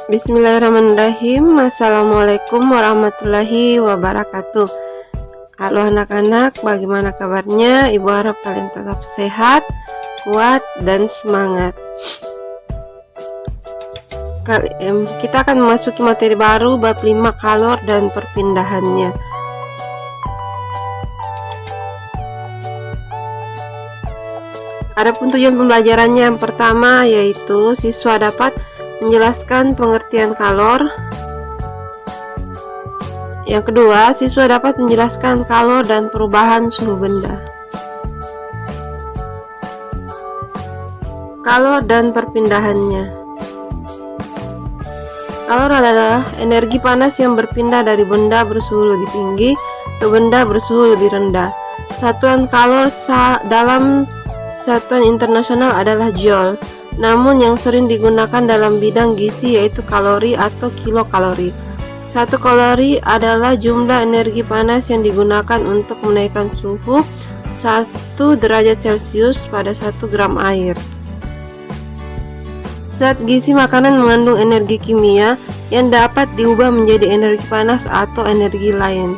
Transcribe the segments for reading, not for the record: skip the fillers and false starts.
Bismillahirrahmanirrahim. Assalamualaikum warahmatullahi wabarakatuh. Halo anak-anak, bagaimana kabarnya? Ibu harap kalian tetap sehat, kuat, dan semangat. Kita akan memasuki materi baru bab 5 kalor dan perpindahannya. Adapun tujuan pembelajarannya yang pertama yaitu siswa dapat menjelaskan pengertian kalor. Yang kedua, siswa dapat menjelaskan kalor dan perubahan suhu benda. Kalor dan perpindahannya. Kalor adalah energi panas yang berpindah dari benda bersuhu lebih tinggi ke benda bersuhu lebih rendah. Satuan kalor dalam satuan internasional adalah joule. Namun yang sering digunakan dalam bidang gizi yaitu kalori atau kilokalori. 1 kalori adalah jumlah energi panas yang digunakan untuk menaikkan suhu 1 derajat Celcius pada 1 gram air. Zat gizi makanan mengandung energi kimia yang dapat diubah menjadi energi panas atau energi lain.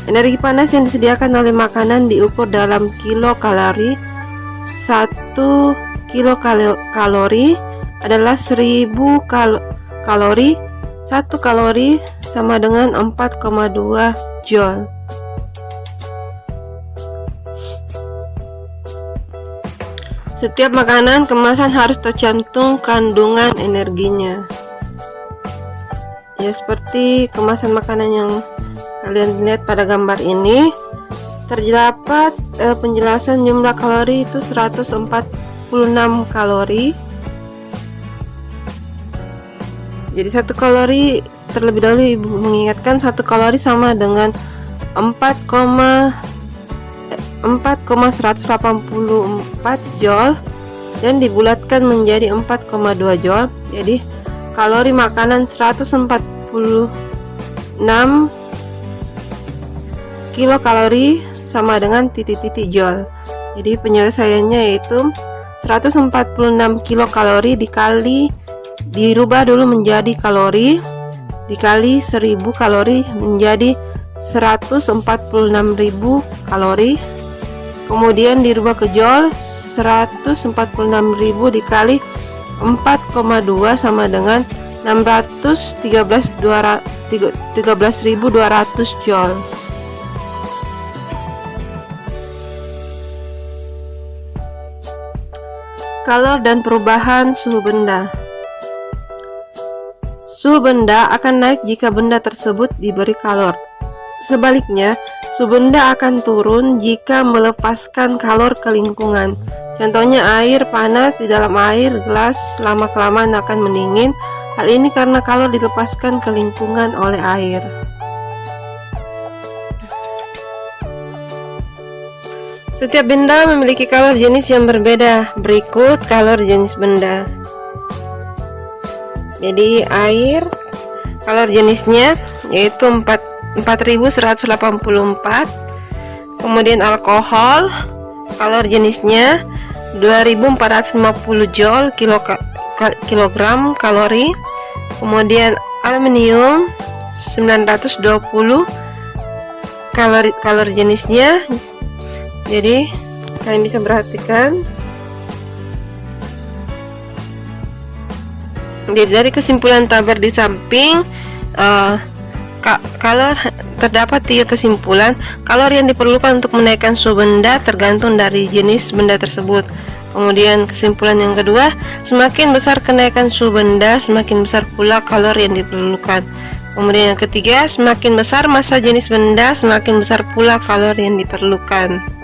Energi panas yang disediakan oleh makanan diukur dalam kilokalori. 1 kilokalori adalah 1000 kalori. 1 kalori sama dengan 4,2 joule. Setiap makanan kemasan harus tercantum kandungan energinya. Ya, seperti kemasan makanan yang kalian lihat pada gambar ini. Terdapat penjelasan jumlah kalori itu 146 kalori. Jadi 1 kalori, terlebih dahulu ibu mengingatkan 1 kalori sama dengan 4,184 joule dan dibulatkan menjadi 4,2 joule. Jadi kalori makanan 146 kilokalori sama dengan titik-titik joule. Jadi penyelesaiannya yaitu 146 kilokalori dirubah dulu menjadi kalori dikali 1000 kalori menjadi 146.000 kalori, kemudian dirubah ke joule. 146.000 dikali 4,2 sama dengan 13.200 joule. Kalor dan perubahan suhu benda. Suhu benda akan naik jika benda tersebut diberi kalor. Sebaliknya, suhu benda akan turun jika melepaskan kalor ke lingkungan. Contohnya air panas di dalam air gelas lama-kelamaan akan mendingin. Hal ini karena kalor dilepaskan ke lingkungan oleh air. Setiap benda memiliki kalor jenis yang berbeda. Berikut kalor jenis benda. Jadi air, kalor jenisnya yaitu 4184. Kemudian alkohol, kalor jenisnya 2450 joule kilogram kalori. Kemudian aluminium 920 kalori jenisnya. Jadi kalian bisa perhatikan. Jadi dari kesimpulan tabel di samping, kalor terdapat 3 kesimpulan. Kalor yang diperlukan untuk menaikkan suhu benda tergantung dari jenis benda tersebut. Kemudian kesimpulan yang kedua, semakin besar kenaikan suhu benda, semakin besar pula kalor yang diperlukan. Kemudian yang ketiga, semakin besar massa jenis benda, semakin besar pula kalor yang diperlukan.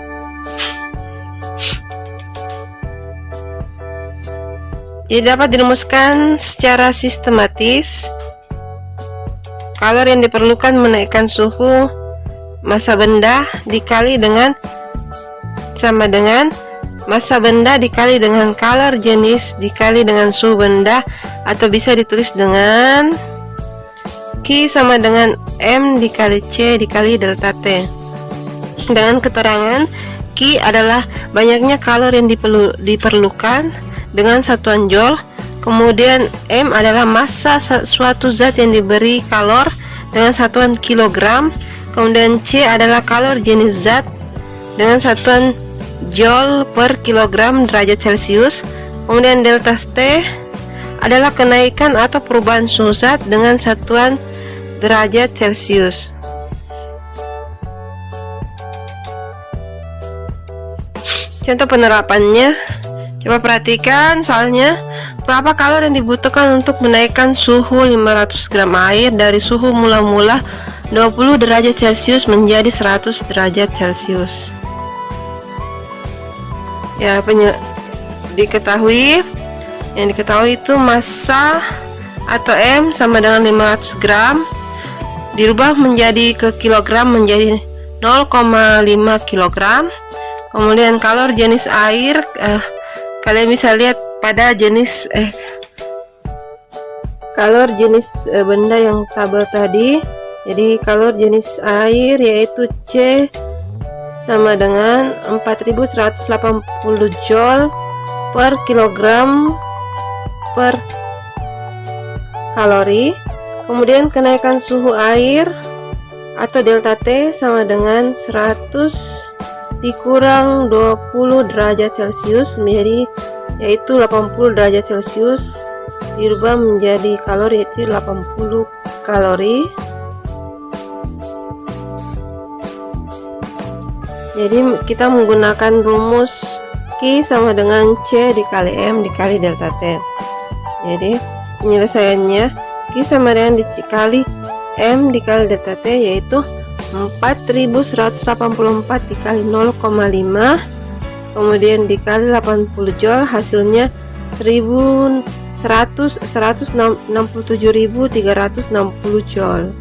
Jadi dapat dirumuskan secara sistematis. Kalor yang diperlukan menaikkan suhu massa benda dikali dengan sama dengan massa benda dikali dengan kalor jenis dikali dengan suhu benda, atau bisa ditulis dengan Q sama dengan M dikali C dikali delta T. Dengan keterangan Q adalah banyaknya kalor yang diperlukan dengan satuan joule, Kemudian M adalah massa suatu zat yang diberi kalor dengan satuan kilogram. Kemudian C adalah kalor jenis zat dengan satuan joule per kilogram derajat Celcius. Kemudian delta T adalah kenaikan atau perubahan suhu zat dengan satuan derajat Celcius. Contoh penerapannya, coba perhatikan soalnya. Berapa kalori yang dibutuhkan untuk menaikkan suhu 500 gram air dari suhu mula-mula 20 derajat Celcius menjadi 100 derajat Celcius? Ya, yang diketahui itu massa atau M sama dengan 500 gram dirubah menjadi ke kilogram menjadi 0,5 kilogram. Kemudian kalor jenis air, kalian bisa lihat pada jenis kalor jenis benda yang tabel tadi. Jadi kalor jenis air yaitu C sama dengan 4180 joule per kilogram per kalori. Kemudian kenaikan suhu air atau delta T sama dengan 100 dikurang 20 derajat Celcius yaitu 80 derajat Celcius dirubah menjadi kalori yaitu 80 kalori. Jadi kita menggunakan rumus Q sama dengan C dikali M dikali delta T. Jadi penyelesaiannya Q sama dengan dikali M dikali delta T yaitu 4184 dikali 0,5 kemudian dikali 80 joule, hasilnya 167.360 joule.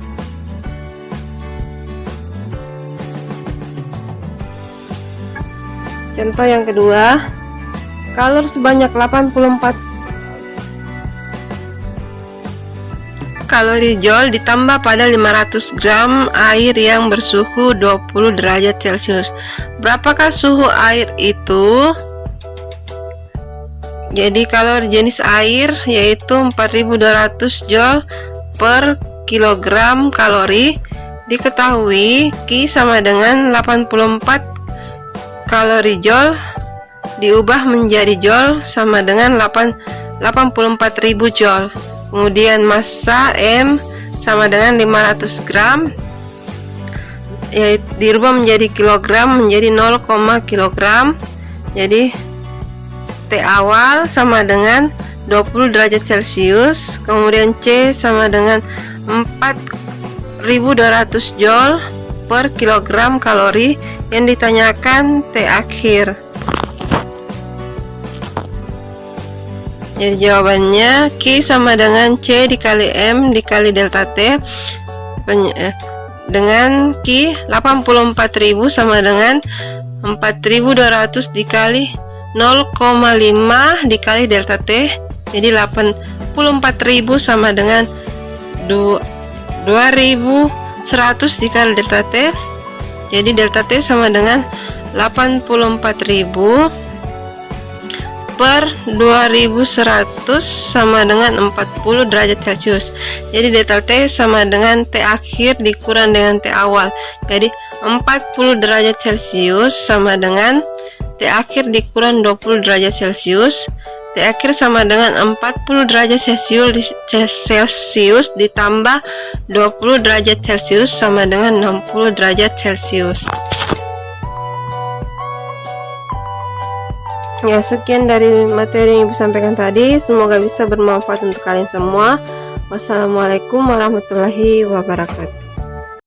Contoh yang kedua, kalor sebanyak 84 kalori joule ditambah pada 500 gram air yang bersuhu 20 derajat Celcius. Berapakah suhu air itu? Jadi kalori jenis air yaitu 4200 joule per kilogram kalori. Diketahui Q sama dengan 84 kalori joule diubah menjadi joule sama dengan 84.000 joule. Kemudian massa M sama dengan 500 gram yaitu dirubah menjadi kilogram menjadi 0, kilogram. Jadi T awal sama dengan 20 derajat Celcius. Kemudian C sama dengan 4200 joule per kilogram kalori. Yang ditanyakan T akhir. Jadi jawabannya Q sama dengan C dikali M dikali delta T dengan Q 84.000 sama dengan 4.200 dikali 0,5 dikali delta T. Jadi 84.000 sama dengan 2.100 dikali delta T. Jadi delta T sama dengan 84.000 per 2100 sama dengan 40 derajat Celcius. Jadi delta T sama dengan T akhir dikurang dengan T awal. Jadi 40 derajat Celcius sama dengan T akhir dikurang 20 derajat Celcius. T akhir sama dengan 40 derajat Celcius ditambah 20 derajat Celcius sama dengan 60 derajat Celcius. Ya, sekian dari materi yang ibu sampaikan tadi. Semoga bisa bermanfaat untuk kalian semua. Wassalamualaikum warahmatullahi wabarakatuh.